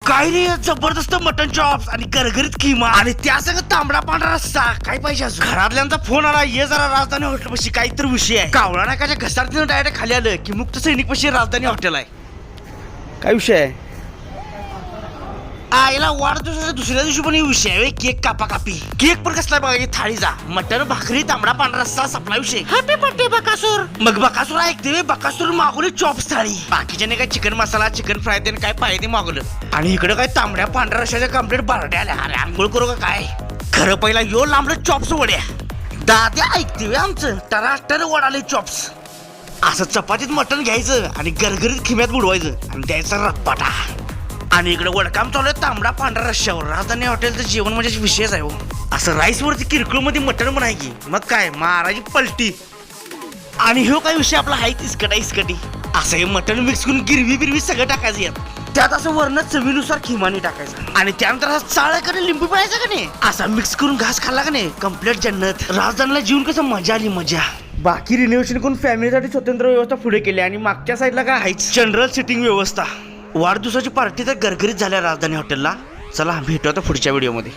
काय रे जबरदस्त mutton chops आणि गरगरीत किमा आणि त्या सगळं तांबडा पांढरा रस्सा. काय पाहिजे अजून? घरातल्यांचा फोन आला, ये जरा राजधानी हॉटेल पाशी काहीतरी विषय आहे. कावळा नाकाच्या घसारतीनं डायरेक्ट खाली आलं की मुक्त सैनिक पाशी राजधानी हॉटेल आहे. काय विषय आहे? आईला वाढदिवसाच्या दुसऱ्या दिवशी पण विषय आहे. केक कापा कापी. केक पण कसला बघा थाळीचा. मटन भाकरी तांबडा पांढरा रस्सा सपला विषय. Happy birthday Bakasur. मग बकासूर ऐकते बकासूर मागवली चॉप्स थाळी. बाकीच्याने काय चिकन मसाला चिकन फ्राय त्याने काय पाहिजे ते मागवलं आणि इकडे काय तांबड्या पांढऱ्या रस्स्याच्या कंप्लीट बारड्या आल्या. अरे आंघोळ करू का काय? खरं पहिला यो लांबलं चॉप्स वड्या. दाद्या ऐकते आमचं टराटर वडाले चॉप्स. असं चपातीत मटण घ्यायचं आणि गरगरीत खिम्यात बुडवायचं आणि द्यायचा रप्पाटा. आणि इकडे वडकाम चालू आहे तांबडा पांढरा रश्श्यावर. राजधानी हॉटेलचं जेवण म्हणजे विषयच आहे हो. असं राईस वरती किरकोळ मध्ये मटण पण आहे की मग काय महाराजी पलटी. आणि ह्यो काय विषय आपला आहे इस्कटी. असं हे मटण मिक्स करून गिरवी बिरवी सगळं टाकायचं यात. त्यात असं वर्ण चवीनुसार खिमानी टाकायचं आणि त्यानंतर असं चाळ्याकडे लिंबू पाहायचं का नाही. असा मिक्स करून घास खाल्ला का नाही कम्प्लीट जन्नत. राजधानीला जेवून कसं मजा आली मजा. बाकी रिनोव्हेशन करून फॅमिलीसाठी स्वतंत्र व्यवस्था पुढे केली आणि मागच्या साईडला काय आहेच जनरल सिटिंग व्यवस्था. वाढदिवसाची पार्टी तर गरगरीत झाल्या राजधानी हॉटेलला. चला भेटू आता पुढच्या व्हिडिओमध्ये.